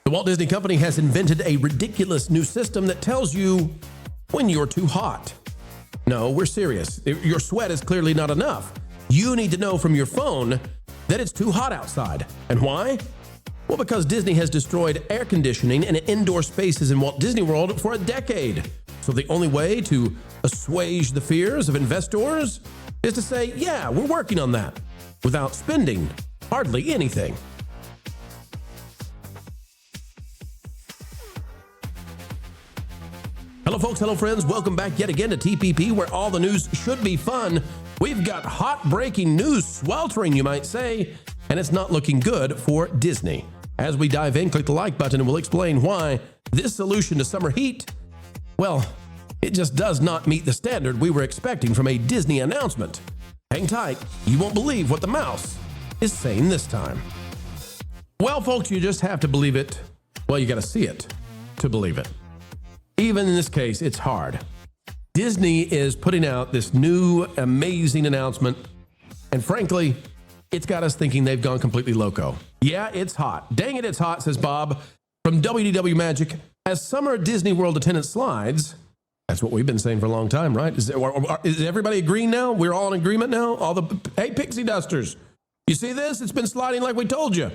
The Walt Disney Company has invented a ridiculous new system that tells you when you're too hot. No, we're serious. Your sweat is clearly not enough. You need to know from your phone that it's too hot outside. And why? Well, because Disney has destroyed air conditioning and indoor spaces in Walt Disney World for a decade. So the only way to assuage the fears of investors is to say, yeah, we're working on that, without spending hardly anything. Hello, folks. Hello, friends. Welcome back yet again to TPP, where all the news should be fun. We've got hot breaking news sweltering, you might say, and it's not looking good for Disney. As we dive in, click the like button and we'll explain why this solution to summer heat, well, it just does not meet the standard we were expecting from a Disney announcement. Hang tight. You won't believe what the mouse is saying this time. Well, folks, you just have to believe it. Well, you got to see it to believe it. Even in this case, it's hard. Disney is putting out this new, amazing announcement, and frankly, it's got us thinking they've gone completely loco. Yeah, it's hot. Dang it, it's hot, says Bob from WDW Magic. As summer Disney World attendance slides, that's what we've been saying for a long time, right? Is everybody agreeing now? We're all in agreement now? Hey, pixie dusters, you see this? It's been sliding like we told you.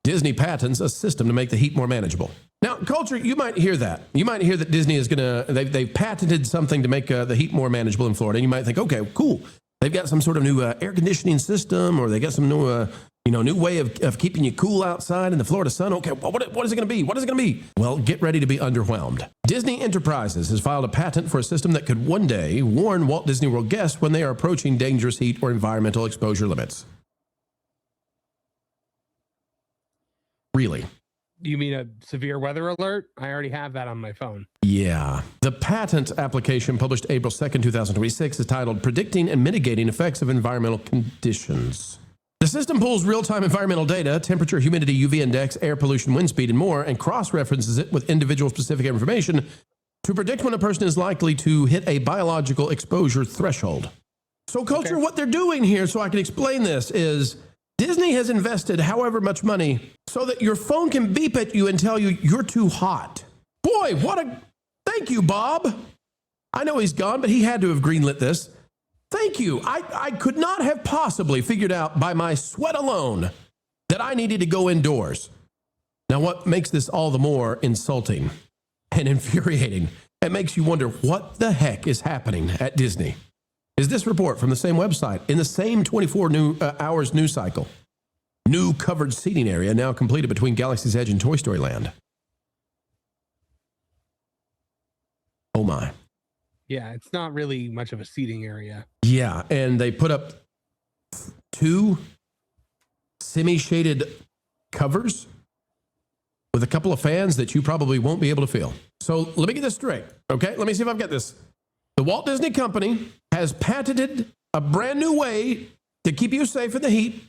Disney patents a system to make the heat more manageable. Now, culture, you might hear that. You might hear that Disney is they've patented something to make the heat more manageable in Florida. And you might think, okay, cool. They've got some sort of new air conditioning system, or they got some new, new way of keeping you cool outside in the Florida sun. Okay, well, what is it going to be? What is it going to be? Well, get ready to be underwhelmed. Disney Enterprises has filed a patent for a system that could one day warn Walt Disney World guests when they are approaching dangerous heat or environmental exposure limits. Really? You mean a severe weather alert? I already have that on my phone. Yeah. The patent application published April 2nd, 2026 is titled Predicting and Mitigating Effects of Environmental Conditions. The system pulls real-time environmental data, temperature, humidity, UV index, air pollution, wind speed, and more, and cross-references it with individual-specific information to predict when a person is likely to hit a biological exposure threshold. So, culture, What they're doing here, so I can explain this, is Disney has invested however much money so that your phone can beep at you and tell you you're too hot. Boy, thank you, Bob. I know he's gone, but he had to have greenlit this. Thank you. I could not have possibly figured out by my sweat alone that I needed to go indoors. Now, what makes this all the more insulting and infuriating and makes you wonder what the heck is happening at Disney is this report from the same website in the same 24 hours news cycle. New covered seating area now completed between Galaxy's Edge and Toy Story Land. Oh my. Yeah, it's not really much of a seating area. Yeah, and they put up 2 semi-shaded covers with a couple of fans that you probably won't be able to feel. So let me get this straight, okay? Let me see if I've got this. The Walt Disney Company has patented a brand new way to keep you safe in the heat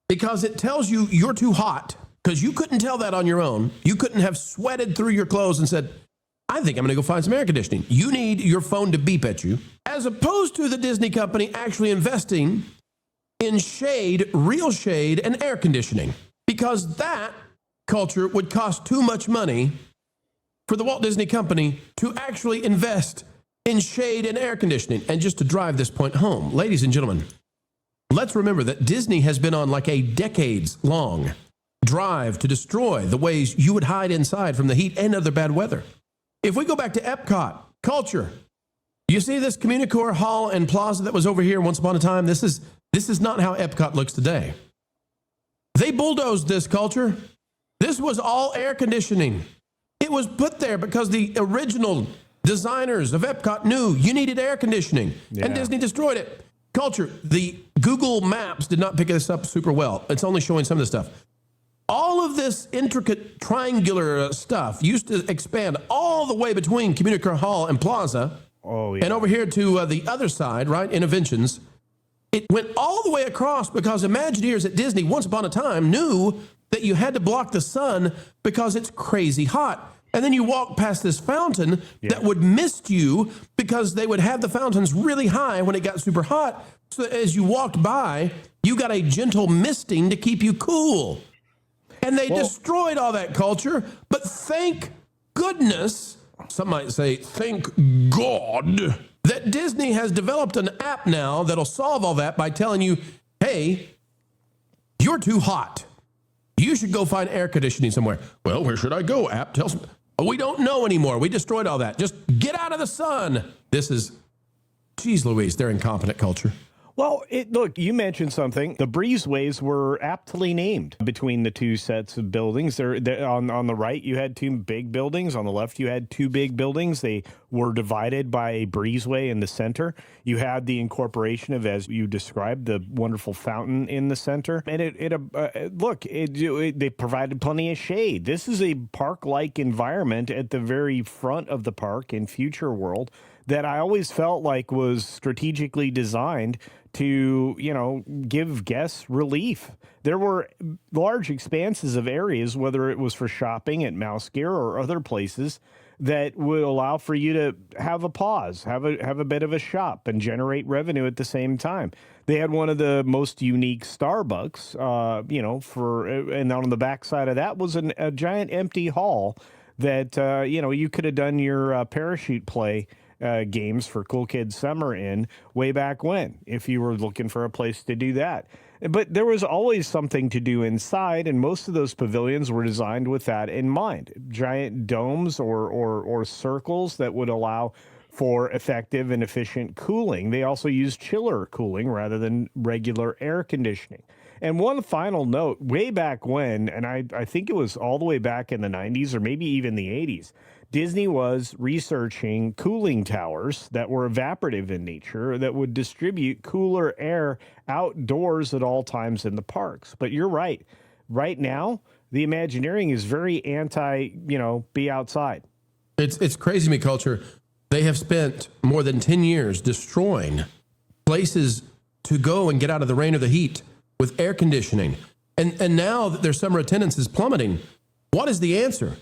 because it tells you you're too hot, because you couldn't tell that on your own. You couldn't have sweated through your clothes and said, I think I'm going to go find some air conditioning. You need your phone to beep at you, as opposed to the Disney Company actually investing in shade, real shade, and air conditioning, because that, culture, would cost too much money for the Walt Disney Company to actually invest in shade and air conditioning. And just to drive this point home, ladies and gentlemen, let's remember that Disney has been on like a decades-long drive to destroy the ways you would hide inside from the heat and other bad weather. If we go back to Epcot, culture, you see this Communicore Hall and Plaza that was over here once upon a time? This is not how Epcot looks today. They bulldozed this, culture. This was all air conditioning. It was put there because the original designers of Epcot knew you needed air conditioning, and Disney destroyed it. Culture, the Google Maps did not pick this up super well. It's only showing some of the stuff. All of this intricate triangular stuff used to expand all the way between Communicore Hall and Plaza. Oh, yeah. And over here to the other side, right, Innovations. It went all the way across because Imagineers at Disney once upon a time knew that you had to block the sun because it's crazy hot. And then you walk past this fountain that would mist you because they would have the fountains really high when it got super hot. So as you walked by, you got a gentle misting to keep you cool. And they destroyed all that culture. But thank goodness, some might say, thank God, that Disney has developed an app now that'll solve all that by telling you, hey, you're too hot. You should go find air conditioning somewhere. Well, where should I go? App tells me. Oh, we don't know anymore. We destroyed all that. Just get out of the sun. This is, geez Louise, they're incompetent culture. Well, look, you mentioned something. The breezeways were aptly named between the two sets of buildings. They're on the right, you had two big buildings. On the left, you had two big buildings. They were divided by a breezeway in the center. You had the incorporation of, as you described, the wonderful fountain in the center. And they provided plenty of shade. This is a park-like environment at the very front of the park in Future World that I always felt like was strategically designed to, give guests relief. There were large expanses of areas, whether it was for shopping at Mouse Gear or other places, that would allow for you to have a pause, have a bit of a shop, and generate revenue at the same time. They had one of the most unique Starbucks, and on the backside of that was a giant empty hall that, you could have done your parachute play games for Cool Kids Summer in way back when, if you were looking for a place to do that. But there was always something to do inside, and most of those pavilions were designed with that in mind. Giant domes or circles that would allow for effective and efficient cooling. They also used chiller cooling rather than regular air conditioning. And one final note, way back when, and I think it was all the way back in the 90s or maybe even the 80s, Disney was researching cooling towers that were evaporative in nature that would distribute cooler air outdoors at all times in the parks. But you're right. Right now, the Imagineering is very anti, be outside. It's crazy to me, culture. They have spent more than 10 years destroying places to go and get out of the rain or the heat with air conditioning. And now that their summer attendance is plummeting, what is the answer?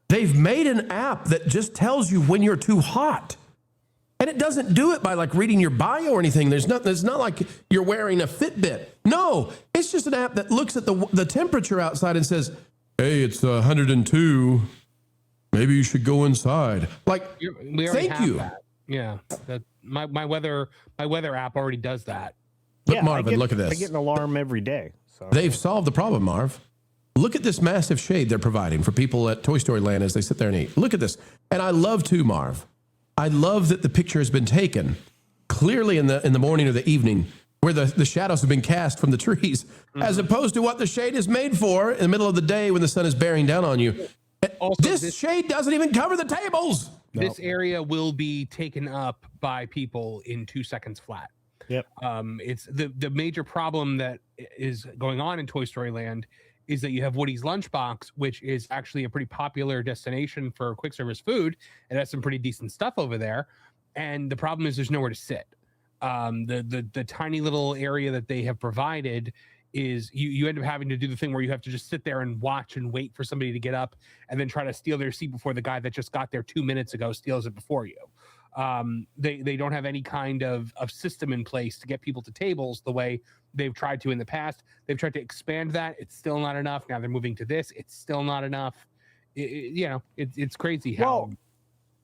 They've made an app that just tells you when you're too hot. And it doesn't do it by like reading your bio or anything. It's not like you're wearing a Fitbit. No, it's just an app that looks at the temperature outside and says, hey, it's 102. Maybe you should go inside. Like, thank you. That. Yeah, my weather app already does that. But Marvin, look at this. I get an alarm every day. So. They've solved the problem, Marv. Look at this massive shade they're providing for people at Toy Story Land as they sit there and eat. Look at this. And I love too, Marv. I love that the picture has been taken clearly in the morning or the evening where the shadows have been cast from the trees, as opposed to what the shade is made for in the middle of the day when the sun is bearing down on you. Also, this shade doesn't even cover the tables. This area will be taken up by people in 2 seconds flat. Yep. It's the major problem that is going on in Toy Story Land is that you have Woody's Lunchbox, which is actually a pretty popular destination for quick service food. It has some pretty decent stuff over there. And the problem is there's nowhere to sit. The tiny little area that they have provided is you end up having to do the thing where you have to just sit there and watch and wait for somebody to get up and then try to steal their seat before the guy that just got there 2 minutes ago steals it before you. They don't have any kind of system in place to get people to tables the way they've tried to in the past. They've tried to expand that. It's still not enough. Now they're moving to this. It's still not enough. It's crazy how. Well,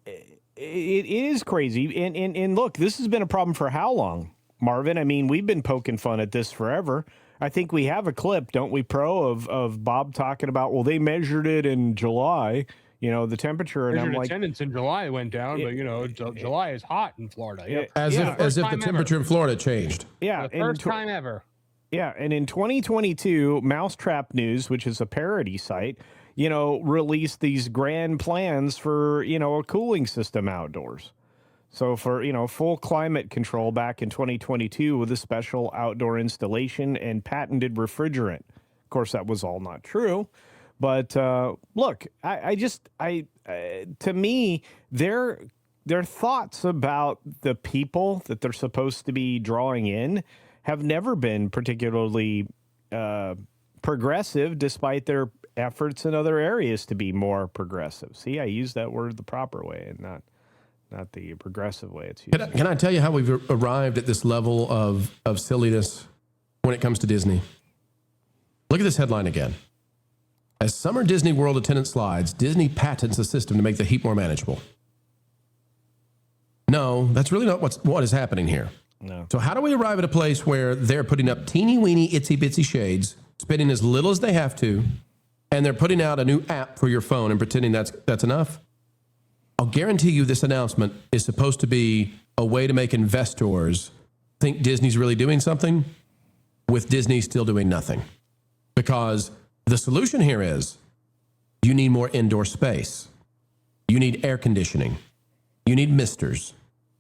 it is crazy. And look, this has been a problem for how long, Marvin? I mean, we've been poking fun at this forever. I think we have a clip, don't we, Pro, of Bob talking about, well, they measured it in July. The temperature, and I'm like, attendance in July went down, but July is hot in Florida. Yep. As if the temperature in Florida changed. Yeah, the first time ever. Yeah, and in 2022, Mousetrap News, which is a parody site, released these grand plans for a cooling system outdoors. So for full climate control back in 2022 with a special outdoor installation and patented refrigerant. Of course, that was all not true. But look, to me, their thoughts about the people that they're supposed to be drawing in have never been particularly progressive, despite their efforts in other areas to be more progressive. See, I use that word the proper way and not the progressive way it's used. Can I tell you how we've arrived at this level of silliness when it comes to Disney? Look at this headline again. As summer Disney World attendance slides, Disney patents a system to make the heat more manageable. No, that's really not what is happening here. No. So how do we arrive at a place where they're putting up teeny weeny itsy bitsy shades, spending as little as they have to, and they're putting out a new app for your phone and pretending that's enough? I'll guarantee you this announcement is supposed to be a way to make investors think Disney's really doing something with Disney still doing nothing. Because the solution here is you need more indoor space. You need air conditioning. You need misters.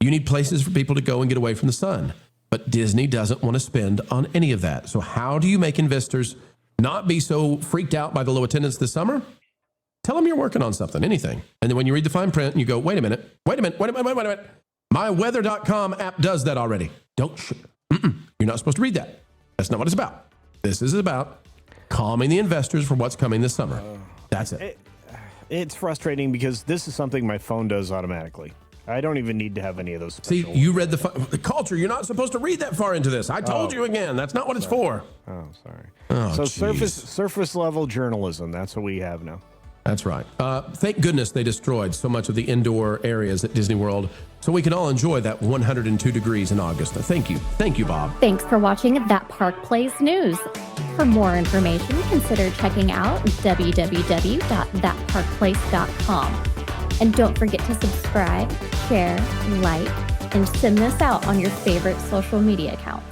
You need places for people to go and get away from the sun. But Disney doesn't want to spend on any of that. So how do you make investors not be so freaked out by the low attendance this summer? Tell them you're working on something, anything. And then when you read the fine print and you go, wait a minute. MyWeather.com app does that already. You're not supposed to read that. That's not what it's about. This is about calming the investors for what's coming this summer. That's it. It's frustrating because this is something my phone does automatically. I don't even need to have any of those See, special you read the culture. You're not supposed to read that far into this. I told you again. That's not what it's for. Oh, sorry. Oh, So geez. surface level journalism. That's what we have now. That's right. Thank goodness they destroyed so much of the indoor areas at Disney World so we can all enjoy that 102 degrees in August. Thank you. Thank you, Bob. Thanks for watching That Park Plays News. For more information, consider checking out www.thatparkplace.com. And don't forget to subscribe, share, like, and send this out on your favorite social media accounts.